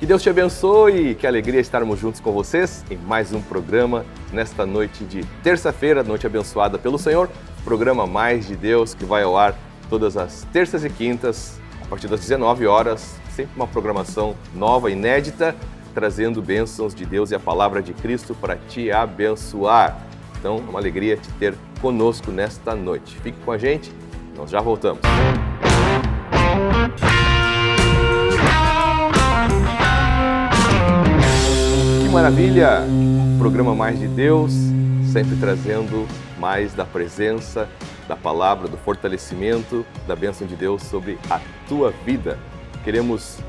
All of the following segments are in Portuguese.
Que Deus te abençoe, que alegria estarmos juntos com vocês em mais um programa nesta noite de terça-feira, noite abençoada pelo Senhor, programa Mais de Deus que vai ao ar todas as terças e quintas, a partir das 19 horas, sempre uma programação nova, inédita, trazendo bênçãos de Deus e a palavra de Cristo para te abençoar. Então, é uma alegria te ter conosco nesta noite. Fique com a gente, nós já voltamos. Que maravilha! Programa Mais de Deus, sempre trazendo mais da presença, da palavra, do fortalecimento, da bênção de Deus sobre a tua vida. Queremos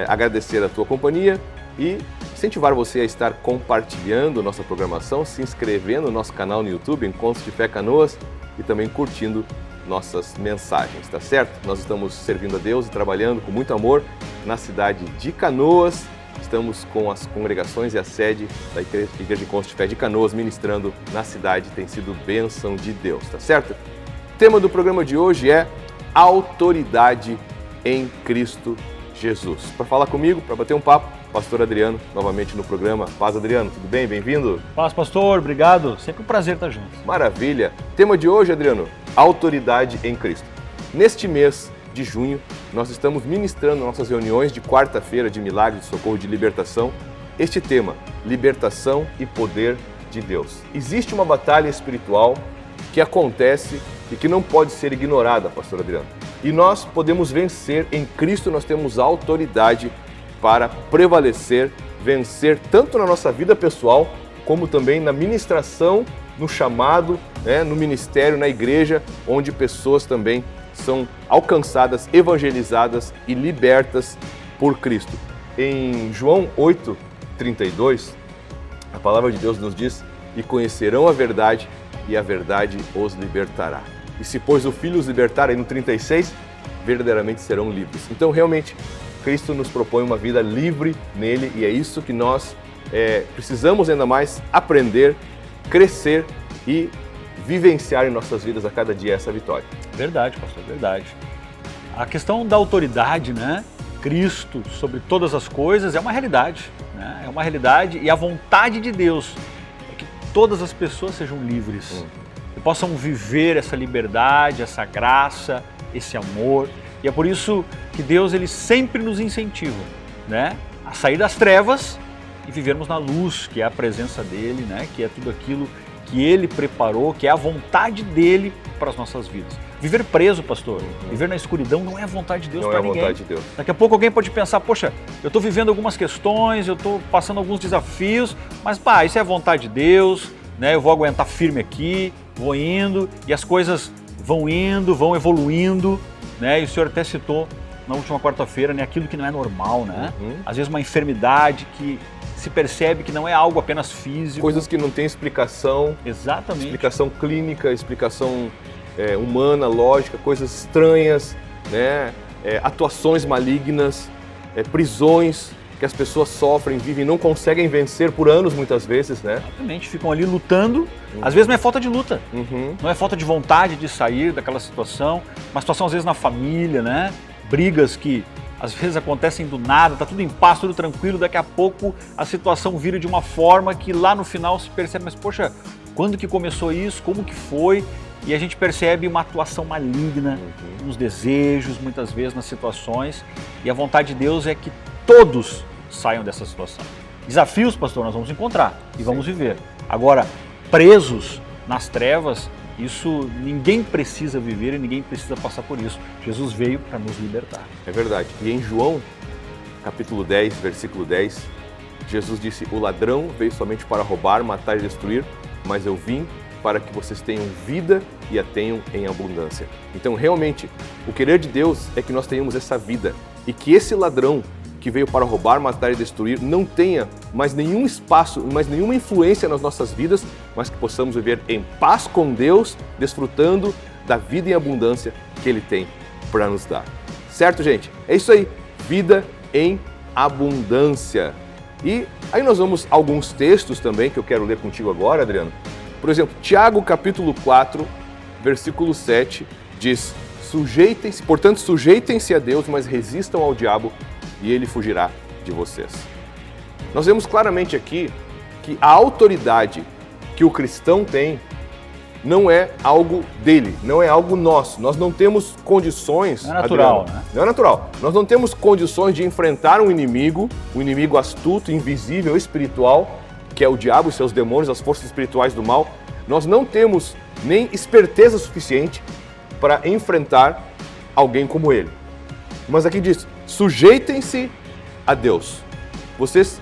agradecer a tua companhia e incentivar você a estar compartilhando nossa programação, se inscrevendo no nosso canal no YouTube, Encontros de Fé Canoas, e também curtindo nossas mensagens, tá certo? Nós estamos servindo a Deus e trabalhando com muito amor na cidade de Canoas. Estamos com as congregações e a sede da Igreja de Encontros de Fé de Canoas ministrando na cidade. Tem sido bênção de Deus, tá certo? O tema do programa de hoje é autoridade em Cristo Jesus. Para falar comigo, para bater um papo, Pastor Adriano, novamente no programa. Paz, Adriano, tudo bem? Bem-vindo. Paz, pastor, obrigado. Sempre um prazer estar junto. Maravilha. Tema de hoje, Adriano, autoridade em Cristo. Neste mês de junho, nós estamos ministrando nossas reuniões de quarta-feira de milagre, de socorro, de libertação. Este tema, libertação e poder de Deus. Existe uma batalha espiritual que acontece e que não pode ser ignorada, Pastor Adriano. E nós podemos vencer em Cristo, nós temos autoridade para prevalecer, vencer tanto na nossa vida pessoal, como também na ministração, no chamado, no ministério, na igreja, onde pessoas também são alcançadas, evangelizadas e libertas por Cristo. Em João 8:32, a palavra de Deus nos diz: e conhecerão a verdade, e a verdade os libertará. E se, pois, o Filho os libertar, aí no 36, verdadeiramente serão livres. Então, realmente, Cristo nos propõe uma vida livre nele, e é isso que nós precisamos ainda mais aprender, crescer e vivenciar em nossas vidas a cada dia essa vitória. Verdade, pastor, verdade. A questão da autoridade, Cristo sobre todas as coisas é uma realidade, É uma realidade, e a vontade de Deus é que todas as pessoas sejam livres e possam viver essa liberdade, essa graça, esse amor. E é por isso que Deus ele sempre nos incentiva, a sair das trevas e vivermos na luz, que é a presença dele, que é tudo aquilo que ele preparou, que é a vontade dele para as nossas vidas. Viver preso, pastor, viver na escuridão não é a vontade de Deus para ninguém. Não é a vontade de Deus. Daqui a pouco alguém pode pensar, poxa, eu estou vivendo algumas questões, eu estou passando alguns desafios, mas isso é a vontade de Deus, eu vou aguentar firme aqui, vou indo, e as coisas vão indo, vão evoluindo, e o senhor até citou na última quarta-feira, aquilo que não é normal, Às vezes uma enfermidade que se percebe que não é algo apenas físico. Coisas que não têm explicação. Exatamente. Explicação clínica, explicação humana, lógica, coisas estranhas, atuações malignas, prisões que as pessoas sofrem, vivem, não conseguem vencer por anos muitas vezes, Exatamente, ficam ali lutando. Às vezes não é falta de luta, não é falta de vontade de sair daquela situação, uma situação às vezes na família, brigas que às vezes acontecem do nada, tá tudo em paz, tudo tranquilo, daqui a pouco a situação vira de uma forma que lá no final se percebe, mas poxa, quando que começou isso, como que foi? E a gente percebe uma atuação maligna nos desejos, muitas vezes nas situações, e a vontade de Deus é que todos saiam dessa situação. Desafios, pastor, nós vamos encontrar e vamos viver. Agora, presos nas trevas, isso ninguém precisa viver e ninguém precisa passar por isso. Jesus veio para nos libertar. É verdade. E em João, capítulo 10, versículo 10, Jesus disse: o ladrão veio somente para roubar, matar e destruir, mas eu vim para que vocês tenham vida e a tenham em abundância. Então, realmente, o querer de Deus é que nós tenhamos essa vida e que esse ladrão que veio para roubar, matar e destruir não tenha mais nenhum espaço, mais nenhuma influência nas nossas vidas, mas que possamos viver em paz com Deus, desfrutando da vida em abundância que Ele tem para nos dar. Certo, gente? É isso aí, vida em abundância. E aí nós vamos a alguns textos também que eu quero ler contigo agora, Adriano. Por exemplo, Tiago capítulo 4, versículo 7, diz: sujeitem-se a Deus, mas resistam ao diabo e ele fugirá de vocês. Nós vemos claramente aqui que a autoridade que o cristão tem não é algo dele, não é algo nosso. Nós não temos condições... Não é natural, Adriano, né? Não é natural. Nós não temos condições de enfrentar um inimigo astuto, invisível, espiritual, que é o diabo e seus demônios, as forças espirituais do mal. Nós não temos nem esperteza suficiente para enfrentar alguém como ele. Mas aqui diz, sujeitem-se a Deus. Vocês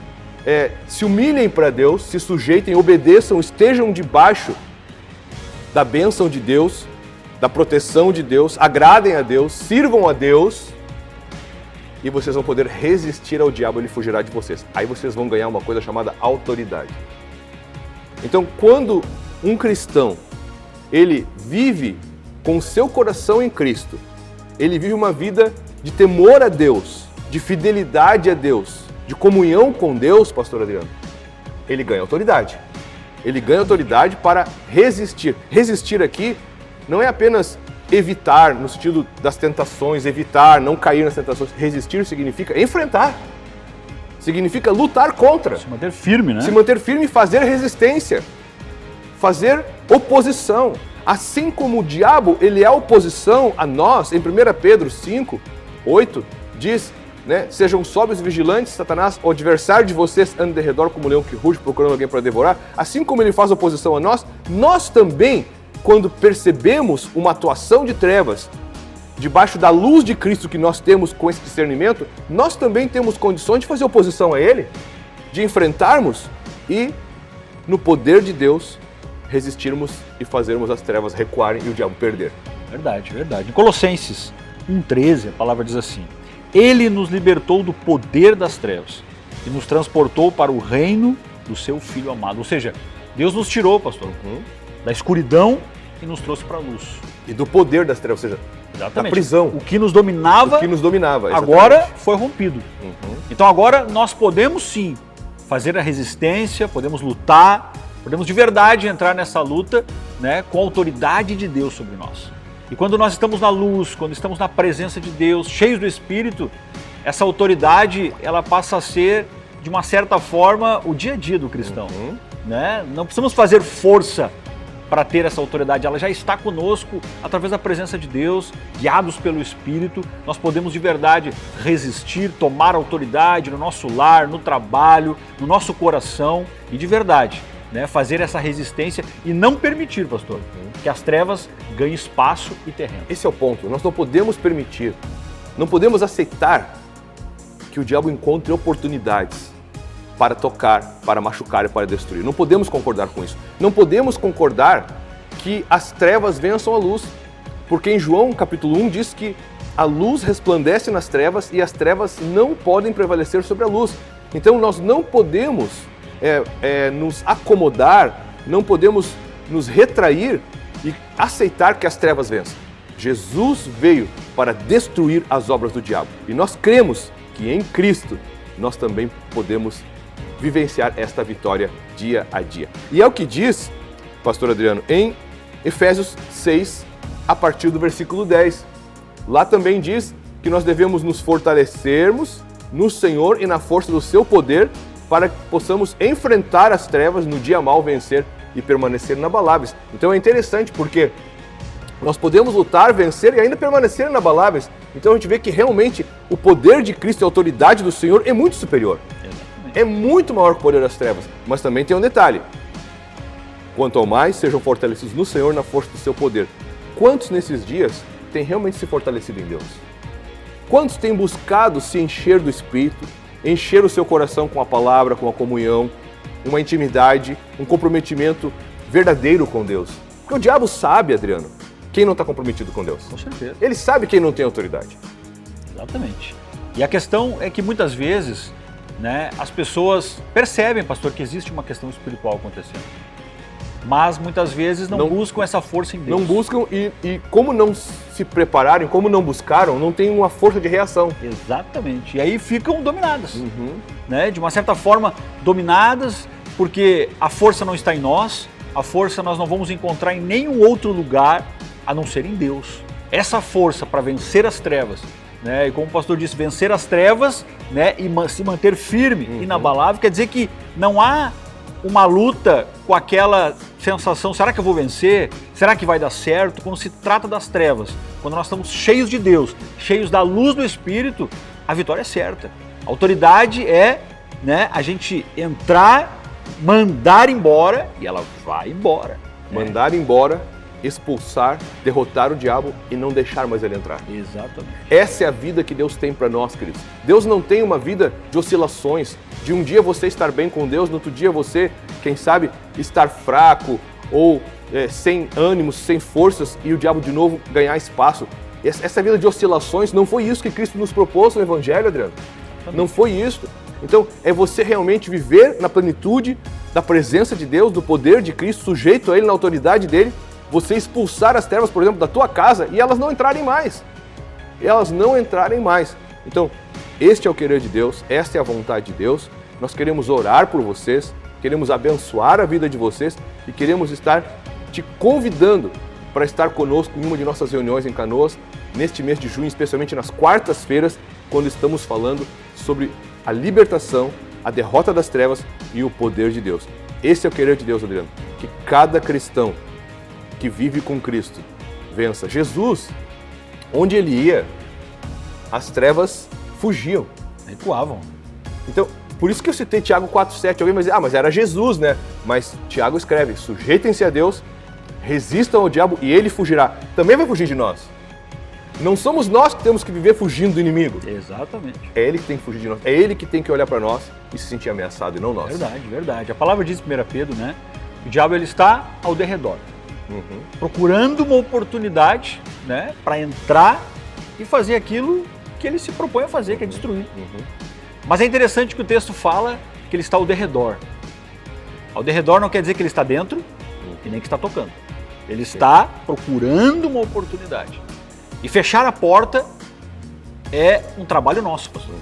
se humilhem para Deus, se sujeitem, obedeçam, estejam debaixo da bênção de Deus, da proteção de Deus, agradem a Deus, sirvam a Deus e vocês vão poder resistir ao diabo, ele fugirá de vocês. Aí vocês vão ganhar uma coisa chamada autoridade. Então, quando um cristão, ele vive com o seu coração em Cristo, ele vive uma vida de temor a Deus, de fidelidade a Deus, de comunhão com Deus, pastor Adriano, ele ganha autoridade. Ele ganha autoridade para resistir. Resistir aqui não é apenas evitar, no sentido das tentações, evitar, não cair nas tentações. Resistir significa enfrentar. Significa lutar contra. Se manter firme, né? Se manter firme e fazer resistência. Fazer oposição. Assim como o diabo, ele é oposição a nós, em 1 Pedro 5, 8, diz... Sejam sóbrios e vigilantes, Satanás, o adversário de vocês, anda de redor como um leão que ruge, procurando alguém para devorar. Assim como ele faz oposição a nós, nós também, quando percebemos uma atuação de trevas, debaixo da luz de Cristo que nós temos com esse discernimento, nós também temos condições de fazer oposição a ele, de enfrentarmos e, no poder de Deus, resistirmos e fazermos as trevas recuarem e o diabo perder. Verdade, verdade. Em Colossenses 1,13, a palavra diz assim: Ele nos libertou do poder das trevas e nos transportou para o reino do seu Filho amado. Ou seja, Deus nos tirou, pastor, da escuridão e nos trouxe para a luz. E do poder das trevas, ou seja, da prisão. O que nos dominava, exatamente. Agora foi rompido. Então agora nós podemos sim fazer a resistência, podemos lutar, podemos de verdade entrar nessa luta, com a autoridade de Deus sobre nós. E quando nós estamos na luz, quando estamos na presença de Deus, cheios do Espírito, essa autoridade, ela passa a ser, de uma certa forma, o dia a dia do cristão. Não precisamos fazer força para ter essa autoridade, ela já está conosco através da presença de Deus, guiados pelo Espírito. Nós podemos de verdade resistir, tomar autoridade no nosso lar, no trabalho, no nosso coração e de verdade fazer essa resistência e não permitir, pastor, que as trevas ganhem espaço e terreno. Esse é o ponto. Nós não podemos permitir, não podemos aceitar que o diabo encontre oportunidades para tocar, para machucar e para destruir. Não podemos concordar com isso. Não podemos concordar que as trevas vençam a luz, porque em João capítulo 1 diz que a luz resplandece nas trevas e as trevas não podem prevalecer sobre a luz. Então nós não podemos nos acomodar, não podemos nos retrair e aceitar que as trevas vençam. Jesus veio para destruir as obras do diabo. E nós cremos que em Cristo nós também podemos vivenciar esta vitória dia a dia. E é o que diz, pastor Adriano, em Efésios 6, a partir do versículo 10. Lá também diz que nós devemos nos fortalecermos no Senhor e na força do seu poder, para que possamos enfrentar as trevas no dia mal, vencer e permanecer inabaláveis. Então é interessante porque nós podemos lutar, vencer e ainda permanecer inabaláveis. Então a gente vê que realmente o poder de Cristo e a autoridade do Senhor é muito superior. É muito maior que o poder das trevas. Mas também tem um detalhe. Quanto ao mais, sejam fortalecidos no Senhor na força do seu poder. Quantos nesses dias têm realmente se fortalecido em Deus? Quantos têm buscado se encher do Espírito, encher o seu coração com a palavra, com a comunhão, uma intimidade, um comprometimento verdadeiro com Deus? Porque o diabo sabe, Adriano, quem não está comprometido com Deus. Com certeza. Ele sabe quem não tem autoridade. Exatamente. E a questão é que muitas vezes, as pessoas percebem, pastor, que existe uma questão espiritual acontecendo. Mas muitas vezes não buscam essa força em Deus. Não buscam e como não se prepararam, como não buscaram, não tem uma força de reação. Exatamente. E aí ficam dominadas. De uma certa forma, dominadas, porque a força não está em nós, a força nós não vamos encontrar em nenhum outro lugar a não ser em Deus. Essa força para vencer as trevas né? E como o pastor disse, vencer as trevas, né? E se manter firme, inabalável, quer dizer que não há uma luta com aquela sensação, será que eu vou vencer? Será que vai dar certo? Quando se trata das trevas, quando nós estamos cheios de Deus, cheios da luz do Espírito, a vitória é certa. A autoridade é, né, a gente entrar, mandar embora e ela vai embora. Mandar embora, expulsar, derrotar o diabo e não deixar mais ele entrar. Exatamente. Essa é a vida que Deus tem para nós, queridos. Deus não tem uma vida de oscilações, de um dia você estar bem com Deus, no outro dia você, quem sabe, estar fraco ou sem ânimos, sem forças e o diabo de novo ganhar espaço. Essa vida de oscilações não foi isso que Cristo nos propôs no Evangelho, Adriano. Não foi isso. Então, é você realmente viver na plenitude da presença de Deus, do poder de Cristo, sujeito a Ele, na autoridade dEle, você expulsar as trevas, por exemplo, da tua casa e elas não entrarem mais. Elas não entrarem mais. Então, este é o querer de Deus, esta é a vontade de Deus. Nós queremos orar por vocês, queremos abençoar a vida de vocês e queremos estar te convidando para estar conosco em uma de nossas reuniões em Canoas, neste mês de junho, especialmente nas quartas-feiras, quando estamos falando sobre a libertação, a derrota das trevas e o poder de Deus. Esse é o querer de Deus, Adriano, que cada cristão que vive com Cristo vença. Jesus, onde ele ia, as trevas fugiam. Recuavam. Então, por isso que eu citei Tiago 4,7. Alguém vai dizer, mas era Jesus, né? Mas Tiago escreve, sujeitem-se a Deus, resistam ao diabo e ele fugirá. Também vai fugir de nós. Não somos nós que temos que viver fugindo do inimigo. Exatamente. É ele que tem que fugir de nós. É ele que tem que olhar para nós e se sentir ameaçado e não nós. Verdade, verdade. A palavra diz em 1 Pedro, né? O diabo ele está ao derredor, procurando uma oportunidade, né, para entrar e fazer aquilo que ele se propõe a fazer, que é destruir. Mas é interessante que o texto fala que ele está ao derredor. Ao derredor não quer dizer que ele está dentro e nem que está tocando. Ele está procurando uma oportunidade. E fechar a porta é um trabalho nosso, pastor.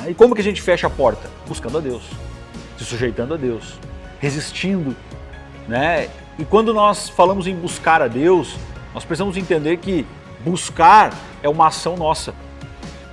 E como que a gente fecha a porta? Buscando a Deus, se sujeitando a Deus, resistindo, né? E quando nós falamos em buscar a Deus, nós precisamos entender que buscar é uma ação nossa.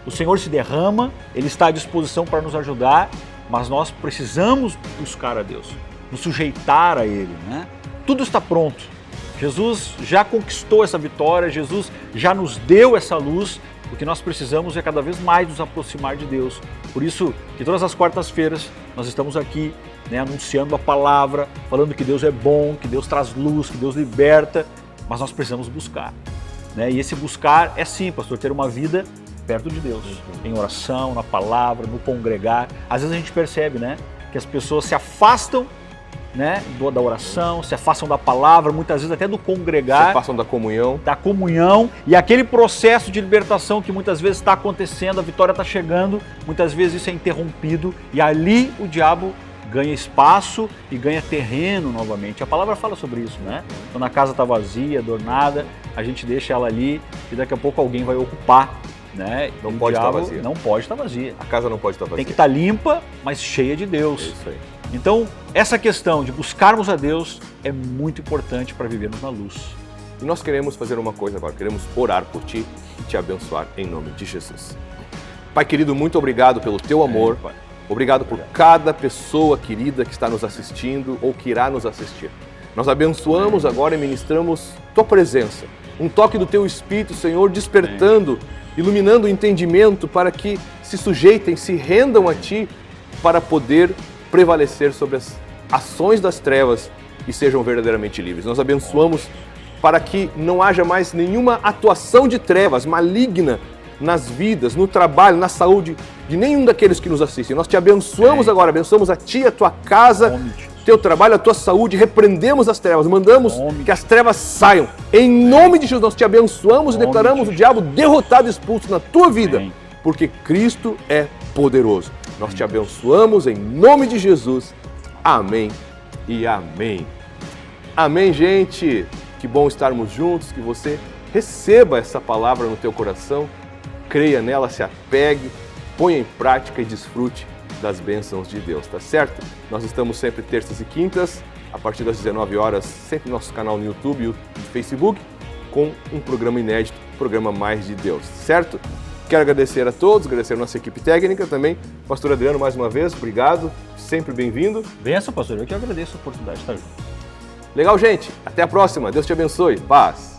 O Senhor se derrama, Ele está à disposição para nos ajudar, mas nós precisamos buscar a Deus, nos sujeitar a Ele, né? Tudo está pronto. Jesus já conquistou essa vitória, Jesus já nos deu essa luz. O que nós precisamos é cada vez mais nos aproximar de Deus. Por isso que todas as quartas-feiras nós estamos aqui, né, anunciando a palavra, falando que Deus é bom, que Deus traz luz, que Deus liberta, mas nós precisamos buscar, né? E esse buscar é sim, pastor, ter uma vida perto de Deus, em oração, na palavra, no congregar. Às vezes a gente percebe, né, que as pessoas se afastam, né, da oração, se afastam da palavra, muitas vezes até do congregar. Se afastam da comunhão. Da comunhão. E aquele processo de libertação que muitas vezes está acontecendo, a vitória está chegando, muitas vezes isso é interrompido e ali o diabo ganha espaço e ganha terreno novamente. A palavra fala sobre isso, né? Quando a casa está vazia, adornada, a gente deixa ela ali e daqui a pouco alguém vai ocupar, né? Não pode estar vazia. Não pode estar vazia. A casa não pode estar vazia. Tem que estar limpa, mas cheia de Deus. É isso aí. Então, essa questão de buscarmos a Deus é muito importante para vivermos na luz. E nós queremos fazer uma coisa agora, queremos orar por ti e te abençoar em nome de Jesus. Pai querido, muito obrigado pelo teu amor, Pai. Obrigado por cada pessoa querida que está nos assistindo ou que irá nos assistir. Nós abençoamos agora e ministramos tua presença, um toque do teu Espírito, Senhor, despertando, iluminando o entendimento para que se sujeitem, se rendam a ti para poder prevalecer sobre as ações das trevas e sejam verdadeiramente livres. Nós abençoamos para que não haja mais nenhuma atuação de trevas maligna nas vidas, no trabalho, na saúde de nenhum daqueles que nos assistem. Nós te abençoamos agora, abençoamos a ti, a tua casa, teu trabalho, a tua saúde, repreendemos as trevas, mandamos que as trevas saiam. Em nome de Jesus, nós te abençoamos e declaramos o diabo derrotado e expulso na tua vida, porque Cristo é poderoso. Nós te abençoamos em nome de Jesus. Amém e amém. Amém, gente. Que bom estarmos juntos, que você receba essa palavra no teu coração, creia nela, se apegue, ponha em prática e desfrute das bênçãos de Deus, tá certo? Nós estamos sempre terças e quintas, a partir das 19 horas, sempre no nosso canal no YouTube e no Facebook, com um programa inédito, programa Mais de Deus, certo? Quero agradecer a todos, agradecer a nossa equipe técnica também. Pastor Adriano, mais uma vez, obrigado, sempre bem-vindo. Benção, pastor, eu que agradeço a oportunidade de estar junto. Legal, gente. Até a próxima. Deus te abençoe. Paz.